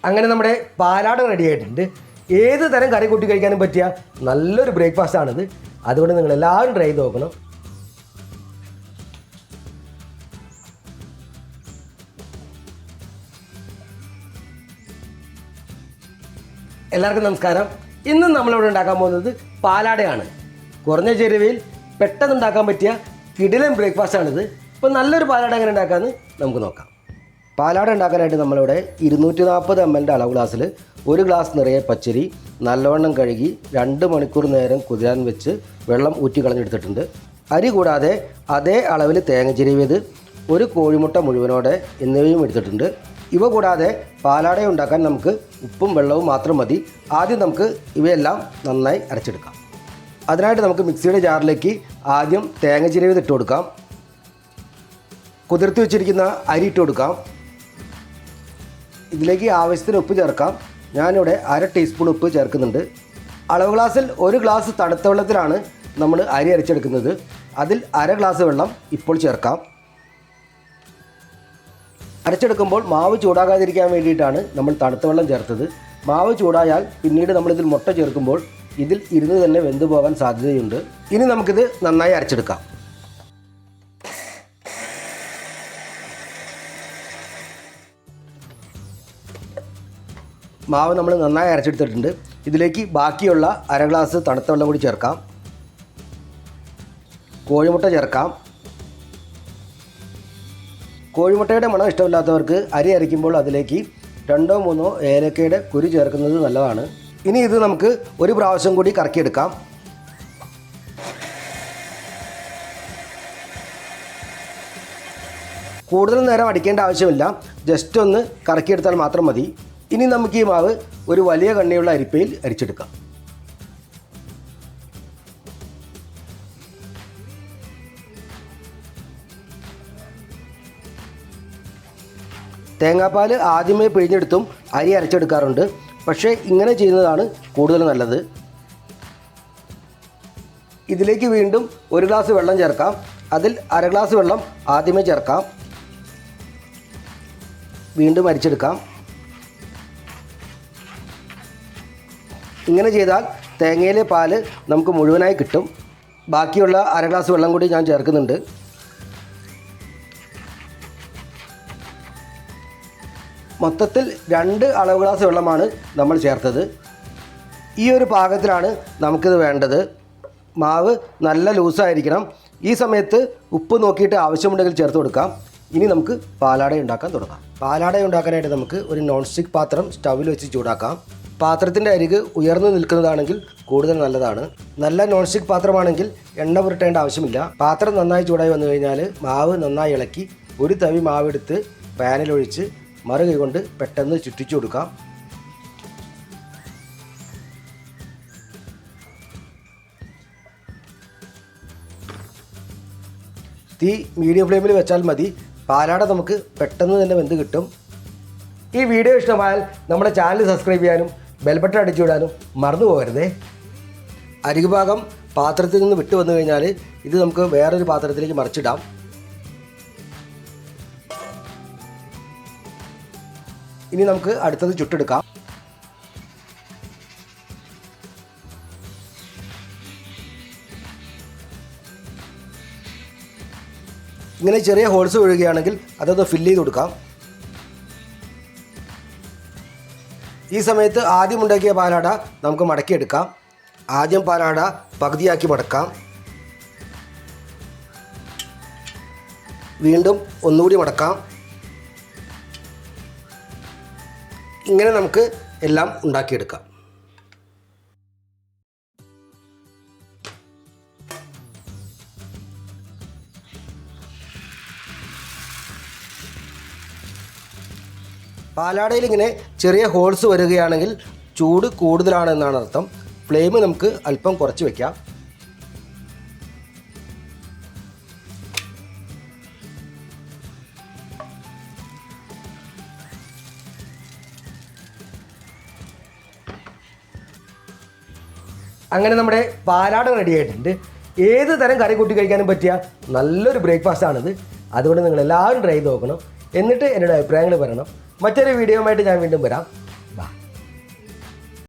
അങ്ങനെ നമ്മുടെ പാലാട റെഡി ആയിട്ടുണ്ട്. ഏത് തരം കറി കൂട്ടി കഴിക്കാനും പറ്റിയ നല്ലൊരു ബ്രേക്ക്ഫാസ്റ്റ് ആണിത്. അതുകൊണ്ട് നിങ്ങൾ എല്ലാവരും ട്രൈ ചെയ്ത് നോക്കണം. എല്ലാവർക്കും നമസ്കാരം. ഇന്നും നമ്മളിവിടെ ഉണ്ടാക്കാൻ പോകുന്നത് പാലാടയാണ്. കുറഞ്ഞ ചേരുവയിൽ പെട്ടെന്ന് ഉണ്ടാക്കാൻ പറ്റിയ കിടിലൻ ബ്രേക്ക്ഫാസ്റ്റാണിത്. ഇപ്പോൾ നല്ലൊരു പാലാട എങ്ങനെ ഉണ്ടാക്കാമെന്ന് നമുക്ക് നോക്കാം. പാലാട ഉണ്ടാക്കാനായിട്ട് നമ്മളിവിടെ 240 ml അളവ് ഗ്ലാസ്സിൽ 1 ഗ്ലാസ് നിറയെ പച്ചരി നല്ലവണ്ണം കഴുകി 2 മണിക്കൂർ നേരം കുതിരാൻ വെച്ച് വെള്ളം ഊറ്റി കളഞ്ഞെടുത്തിട്ടുണ്ട്. അരി കൂടാതെ അതേ അളവിൽ തേങ്ങ ചിരവിയത്, 1 കോഴിമുട്ട മുഴുവനോടെ എന്നിവയും എടുത്തിട്ടുണ്ട്. ഇവ കൂടാതെ പാലാട ഉണ്ടാക്കാൻ നമുക്ക് ഉപ്പും വെള്ളവും മാത്രം മതി. ആദ്യം നമുക്ക് ഇവയെല്ലാം നന്നായി അരച്ചെടുക്കാം. അതിനായിട്ട് നമുക്ക് മിക്സിയുടെ ജാറിലേക്ക് ആദ്യം തേങ്ങ ചിരവിയത് ഇട്ട് കൊടുക്കാം. കുതിർത്തി വെച്ചിരിക്കുന്ന അരി ഇട്ട് കൊടുക്കാം. ഇതിലേക്ക് ആവശ്യത്തിന് ഉപ്പ് ചേർക്കാം. ഞാനിവിടെ 1/2 ടീസ്പൂൺ ഉപ്പ് ചേർക്കുന്നുണ്ട്. അളവ് ഗ്ലാസ്സിൽ 1 ഗ്ലാസ് തണുത്ത വെള്ളത്തിലാണ് നമ്മൾ അരി അരച്ചെടുക്കുന്നത്. അതിൽ 1/2 ഗ്ലാസ് വെള്ളം ഇപ്പോൾ ചേർക്കാം. അരച്ചെടുക്കുമ്പോൾ മാവ് ചൂടാകാതിരിക്കാൻ വേണ്ടിയിട്ടാണ് നമ്മൾ തണുത്ത വെള്ളം ചേർത്തത്. മാവ് ചൂടായാൽ പിന്നീട് നമ്മളിതിൽ മുട്ട ചേർക്കുമ്പോൾ ഇതിൽ ഇരുന്ന് തന്നെ വെന്തു പോകാൻ സാധ്യതയുണ്ട്. ഇനി നമുക്കിത് നന്നായി അരച്ചെടുക്കാം. മാവ് നമ്മൾ നന്നായി അരച്ചെടുത്തിട്ടുണ്ട്. ഇതിലേക്ക് ബാക്കിയുള്ള 1/2 ഗ്ലാസ് തണുത്ത വെള്ളം കൂടി ചേർക്കാം. കോഴിമുട്ട ചേർക്കാം. കോഴിമുട്ടയുടെ മണം ഇഷ്ടമില്ലാത്തവർക്ക് അരി അരയ്ക്കുമ്പോൾ അതിലേക്ക് 2-3 ഏലക്കയുടെ കുരു ചേർക്കുന്നത് നല്ലതാണ്. ഇനി ഇത് നമുക്ക് ഒരു പ്രാവശ്യം കൂടി കറക്കിയെടുക്കാം. കൂടുതൽ നേരം അടിക്കേണ്ട ആവശ്യമില്ല, ജസ്റ്റ് ഒന്ന് കറക്കിയെടുത്താൽ മാത്രം മതി. ഇനി നമുക്ക് ഈ മാവ് ഒരു വലിയ കണ്ണിയുള്ള അരിപ്പയിൽ അരിച്ചെടുക്കാം. തേങ്ങാപ്പാൽ ആദ്യമേ പിഴിഞ്ഞെടുത്തും അരി അരച്ചെടുക്കാറുണ്ട്. പക്ഷേ ഇങ്ങനെ ചെയ്യുന്നതാണ് കൂടുതൽ നല്ലത്. ഇതിലേക്ക് വീണ്ടും 1 ഗ്ലാസ് വെള്ളം ചേർക്കാം. അതിൽ 1/2 ഗ്ലാസ് വെള്ളം ആദ്യമേ ചേർക്കാം. വീണ്ടും അരിച്ചെടുക്കാം. ഇങ്ങനെ ചെയ്താൽ തേങ്ങയിലെ പാല് നമുക്ക് മുഴുവനായി കിട്ടും. ബാക്കിയുള്ള 1/2 ഗ്ലാസ് വെള്ളം കൂടി ഞാൻ ചേർക്കുന്നുണ്ട്. മൊത്തത്തിൽ 2 അളവ് ഗ്ലാസ് വെള്ളമാണ് നമ്മൾ ചേർത്തത്. ഈ ഒരു പാകത്തിലാണ് നമുക്കിത് വേണ്ടത്. മാവ് നല്ല ലൂസായിരിക്കണം. ഈ സമയത്ത് ഉപ്പ് നോക്കിയിട്ട് ആവശ്യമുണ്ടെങ്കിൽ ചേർത്ത് കൊടുക്കാം. ഇനി നമുക്ക് പാലാട ഉണ്ടാക്കാൻ തുടങ്ങാം. പാലാട ഉണ്ടാക്കാനായിട്ട് നമുക്ക് ഒരു നോൺ സ്റ്റിക്ക് പാത്രം സ്റ്റൗവിൽ വെച്ച് ചൂടാക്കാം. പാത്രത്തിൻ്റെ അരിക് ഉയർന്നു നിൽക്കുന്നതാണെങ്കിൽ കൂടുതൽ നല്ലതാണ്. നല്ല നോൺ സ്റ്റിക്ക് പാത്രമാണെങ്കിൽ എണ്ണ പുരട്ടേണ്ട ആവശ്യമില്ല. പാത്രം നന്നായി ചൂടായി വന്നു കഴിഞ്ഞാൽ മാവ് നന്നായി ഇളക്കി ഒരു തവി മാവെടുത്ത് പാനിലൊഴിച്ച് മറുകൈ കൊണ്ട് പെട്ടെന്ന് ചുറ്റിച്ചു കൊടുക്കാം. തീ മീഡിയം ഫ്ലെയിമിൽ വെച്ചാൽ മതി. പാലാട നമുക്ക് പെട്ടെന്ന് തന്നെ വെന്ത് കിട്ടും. ഈ വീഡിയോ ഇഷ്ടമായാൽ നമ്മുടെ ചാനൽ സബ്സ്ക്രൈബ് ചെയ്യാനും ബെൽ ബട്ടൺ അടിച്ചു വിടാനും മറന്നു പോകരുതേ. അരികുഭാഗം പാത്രത്തിൽ നിന്ന് വിട്ടു വന്നു കഴിഞ്ഞാൽ ഇത് നമുക്ക് വേറൊരു പാത്രത്തിലേക്ക് മറിച്ചിടാം. ഇനി നമുക്ക് അടുത്തത് ചുട്ടെടുക്കാം. ഇങ്ങനെ ചെറിയ ഹോൾസ് വീഴുകയാണെങ്കിൽ അതൊന്ന് ഫില്ല് ചെയ്ത് കൊടുക്കാം. ഈ സമയത്ത് ആദ്യം ഉണ്ടാക്കിയ പാലാട നമുക്ക് മടക്കിയെടുക്കാം. ആദ്യം പാലാട പകുതിയാക്കി മടക്കാം. വീണ്ടും ഒന്നുകൂടി മടക്കാം. ഇങ്ങനെ നമുക്ക് എല്ലാം ഉണ്ടാക്കിയെടുക്കാം. പാലാടയിൽ ഇങ്ങനെ ചെറിയ ഹോൾസ് വരികയാണെങ്കിൽ ചൂട് കൂടുതലാണെന്നാണ് അർത്ഥം. ഫ്ലെയിം നമുക്ക് അല്പം കുറച്ച് വയ്ക്കാം. അങ്ങനെ നമ്മുടെ പാലാട റെഡി ആയിട്ടുണ്ട്. ഏത് തരം കറി കൂട്ടി കഴിക്കാനും പറ്റിയ നല്ലൊരു ബ്രേക്ക്ഫാസ്റ്റാണിത്. അതുകൊണ്ട് നിങ്ങൾ എല്ലാവരും ട്രൈ ചെയ്ത് നോക്കണം. എന്നിട്ട് എന്നോട് അഭിപ്രായങ്ങൾ പറയണം. മറ്റൊരു വീഡിയോയുമായിട്ട് ഞാൻ വീണ്ടും വരാം.